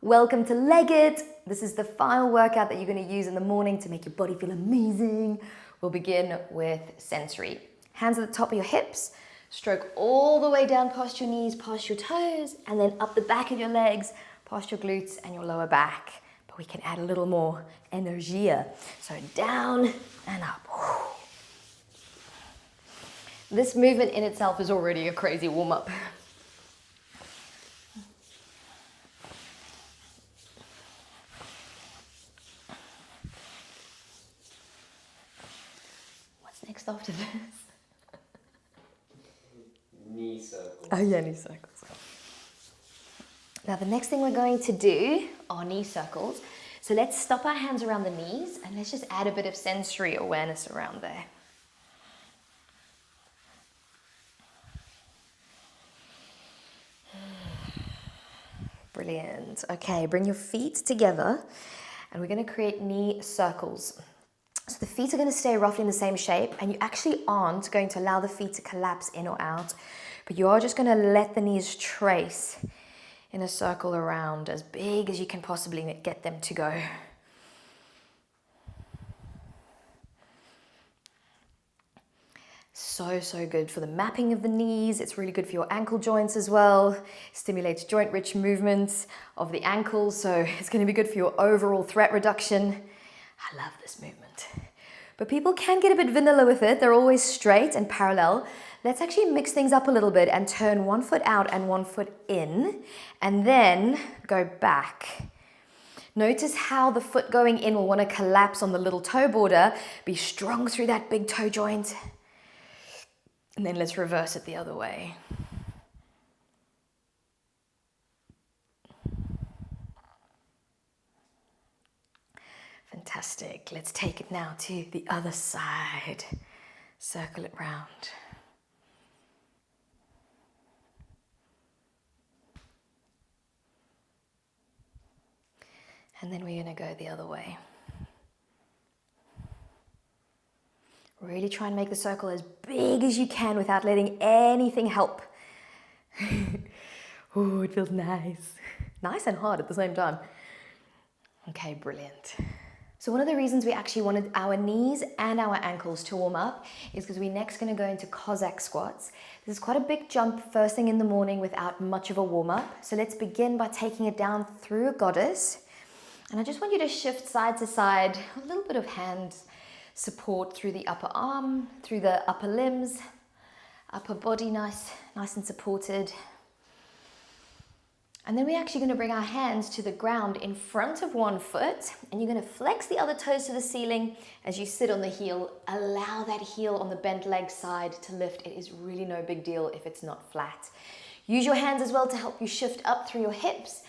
Welcome to Leg It. This is the final workout that you're going to use in the morning to make your body feel amazing. We'll begin with sensory. Hands at the top of your hips, stroke all the way down past your knees, past your toes, and then up the back of your legs, past your glutes and your lower back. But we can add a little more energia. So down and up. This movement in itself is already a crazy warm-up. Next after this? Knee circles. Oh yeah, knee circles. Now the next thing we're going to do are knee circles. So let's stop our hands around the knees and let's just add a bit of sensory awareness around there. Brilliant. Okay, bring your feet together and we're going to create knee circles. So the feet are going to stay roughly in the same shape and you actually aren't going to allow the feet to collapse in or out, but you are just going to let the knees trace in a circle around as big as you can possibly get them to go. So good for the mapping of the knees. It's really good for your ankle joints as well. Stimulates joint-rich movements of the ankles, so it's going to be good for your overall threat reduction. I love this movement. But people can get a bit vanilla with it. They're always straight and parallel. Let's actually mix things up a little bit and turn one foot out and one foot in, and then go back. Notice how the foot going in will want to collapse on the little toe border. Be strong through that big toe joint. And then let's reverse it the other way. Fantastic. Let's take it now to the other side. Circle it round. And then we're going to go the other way. Really try and make the circle as big as you can without letting anything help. Oh, it feels nice. Nice and hard at the same time. Okay, brilliant. So one of the reasons we actually wanted our knees and our ankles to warm up is because we're next going to go into Kozak squats. This is quite a big jump first thing in the morning without much of a warm-up. So let's begin by taking it down through a goddess. And I just want you to shift side to side, a little bit of hand support through the upper arm, through the upper limbs, upper body nice and supported. And then we're actually going to bring our hands to the ground in front of one foot, and you're going to flex the other toes to the ceiling as you sit on the heel. Allow that heel on the bent leg side to lift. It is really no big deal if it's not flat. Use your hands as well to help you shift up through your hips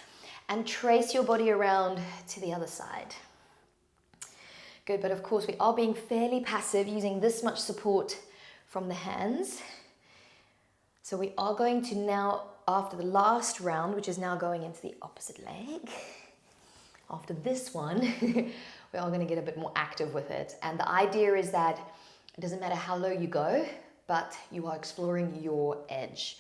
and trace your body around to the other side. Good, but of course we are being fairly passive using this much support from the hands. So we are going to now, after the last round, which is now going into the opposite leg, after this one, we are going to get a bit more active with it. And the idea is that it doesn't matter how low you go, but you are exploring your edge.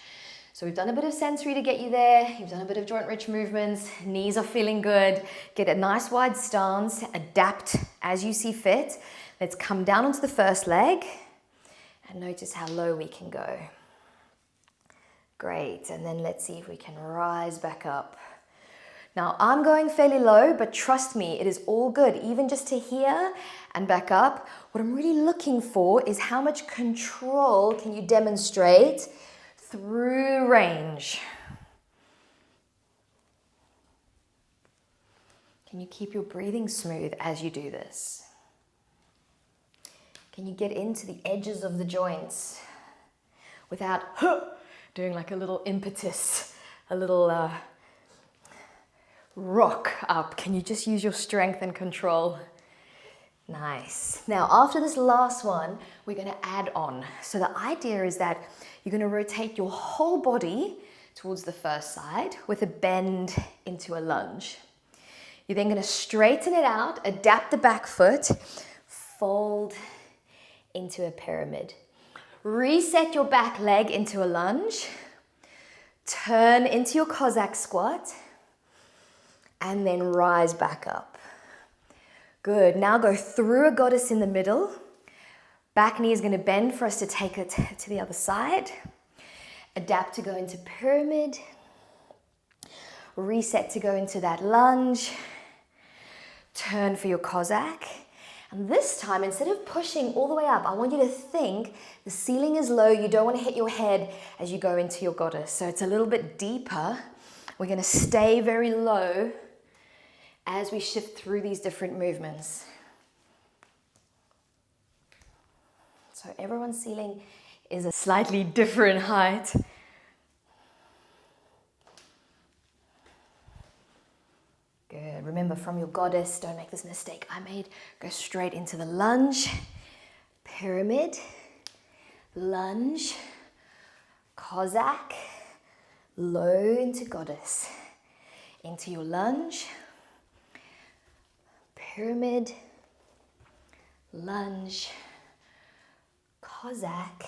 So we've done a bit of sensory to get you there. You've done a bit of joint-rich movements. Knees are feeling good. Get a nice wide stance. Adapt as you see fit. Let's come down onto the first leg and notice how low we can go. Great, and then let's see if we can rise back up. Now I'm going fairly low, but trust me, it is all good. Even just to here and back up, what I'm really looking for is how much control can you demonstrate through range. Can you keep your breathing smooth as you do this? Can you get into the edges of the joints without doing like a little impetus, a little rock up? Can you just use your strength and control? Nice. Now, after this last one, we're going to add on. So the idea is that you're going to rotate your whole body towards the first side with a bend into a lunge. You're then going to straighten it out, adapt the back foot, fold into a pyramid. Reset your back leg into a lunge. Turn into your Kozak squat. and then rise back up. Good, now go through a goddess in the middle. Back knee is going to bend for us to take it to the other side. Adapt to go into pyramid. Reset to go into that lunge. Turn for your Kozak. And this time, instead of pushing all the way up, I want you to think the ceiling is low. You don't want to hit your head as you go into your goddess. So it's a little bit deeper. We're going to stay very low as we shift through these different movements. So everyone's ceiling is a slightly different height. Good. Remember, from your goddess, don't make this mistake I made. Go straight into the lunge, pyramid, lunge, Kozak, low into goddess, into your lunge, pyramid, lunge, Kozak,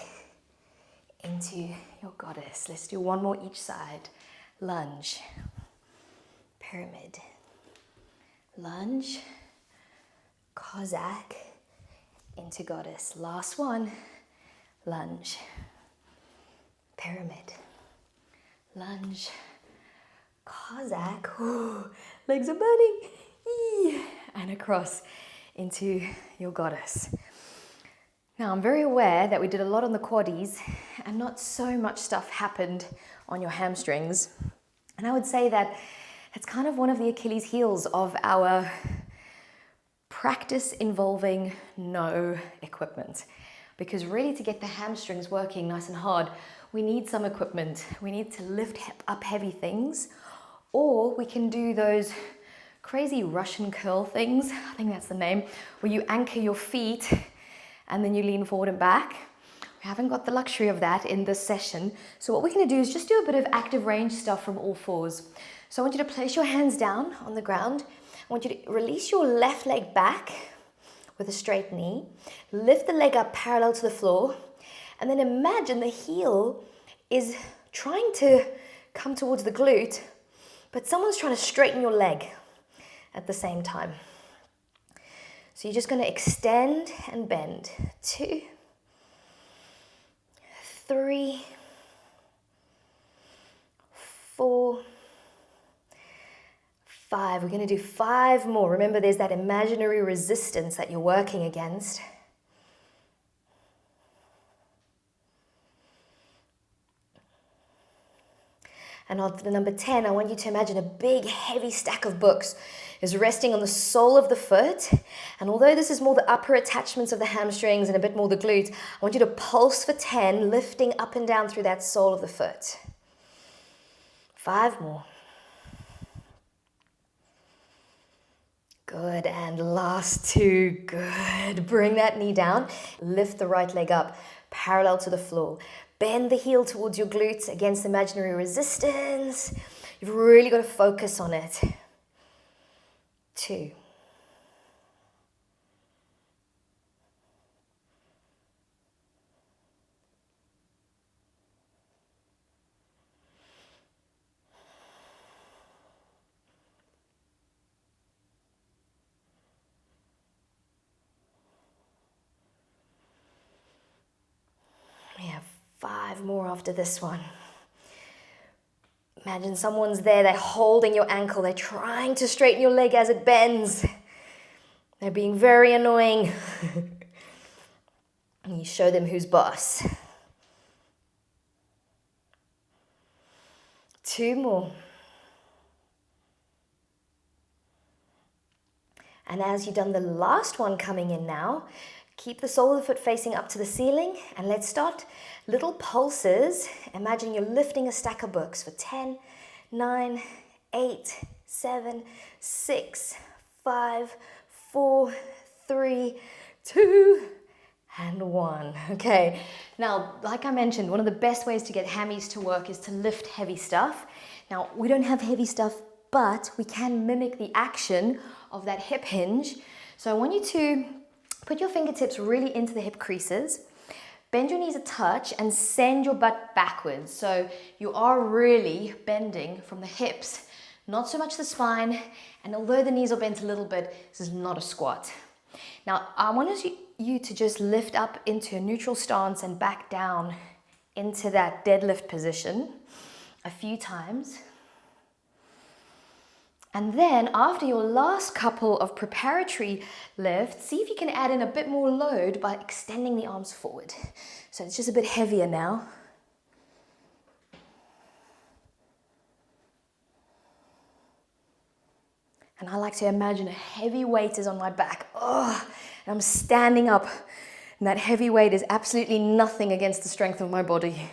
into your goddess. Let's do one more each side. Lunge, pyramid, lunge, Kozak, into goddess. Last one. Lunge, pyramid, lunge, Kozak. Ooh, legs are burning. And across into your goddess. Now, I'm very aware that we did a lot on the quaddies and not so much stuff happened on your hamstrings. And I would say that it's kind of one of the Achilles heels of our practice involving no equipment. Because really, to get the hamstrings working nice and hard, we need some equipment. We need to lift up heavy things, or we can do those crazy Russian curl things, I think that's the name, where you anchor your feet and then you lean forward and back. We haven't got the luxury of that in this session. So what we're going to do is just do a bit of active range stuff from all fours. So I want you to place your hands down on the ground. I want you to release your left leg back with a straight knee. Lift the leg up parallel to the floor. And then imagine the heel is trying to come towards the glute, but someone's trying to straighten your leg at the same time. So you're just going to extend and bend. 2, 3, 4, 5. We're going to do 5 more. Remember, there's that imaginary resistance that you're working against. And on the number 10, I want you to imagine a big, heavy stack of books is resting on the sole of the foot. And although this is more the upper attachments of the hamstrings and a bit more the glutes, I want you to pulse for 10, lifting up and down through that sole of the foot. 5 more. Good, and last 2, good. Bring that knee down, lift the right leg up, parallel to the floor. Bend the heel towards your glutes against imaginary resistance. You've really got to focus on it. 2. We have 5 more after this one. Imagine someone's there, they're holding your ankle, they're trying to straighten your leg as it bends. They're being very annoying. And you show them who's boss. 2 more. And as you've done the last one coming in now, keep the sole of the foot facing up to the ceiling, and let's start little pulses. Imagine you're lifting a stack of books for 10, 9, 8, 7, 6, 5, 4, 3, 2, and 1. Okay, now, like I mentioned, one of the best ways to get hammies to work is to lift heavy stuff. Now, we don't have heavy stuff, but we can mimic the action of that hip hinge. So I want you to put your fingertips really into the hip creases, bend your knees a touch, and send your butt backwards. So you are really bending from the hips, not so much the spine, and although the knees are bent a little bit, this is not a squat. Now, I want you to just lift up into a neutral stance and back down into that deadlift position a few times. And then after your last couple of preparatory lifts, see if you can add in a bit more load by extending the arms forward. So it's just a bit heavier now. And I like to imagine a heavy weight is on my back. Oh, and I'm standing up. And that heavy weight is absolutely nothing against the strength of my body.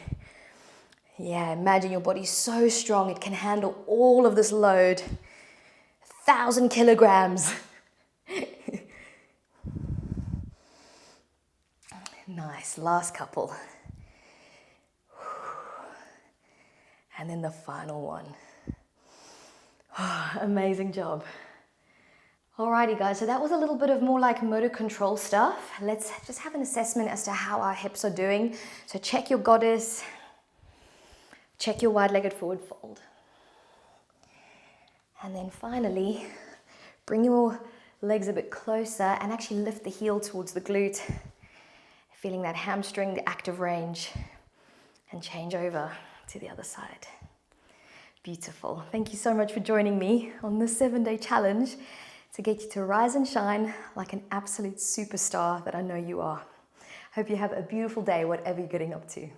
Yeah, imagine your body's so strong it can handle all of this load. 1,000 kilograms. Nice, last couple. And then the final one. Oh, amazing job. Alrighty guys, so that was a little bit of more like motor control stuff. Let's just have an assessment as to how our hips are doing. So check your goddess, check your wide-legged forward fold. And then finally, bring your legs a bit closer and actually lift the heel towards the glute. Feeling that hamstring, the active range, and change over to the other side. Beautiful. Thank you so much for joining me on this 7-day challenge to get you to rise and shine like an absolute superstar that I know you are. Hope you have a beautiful day, whatever you're getting up to.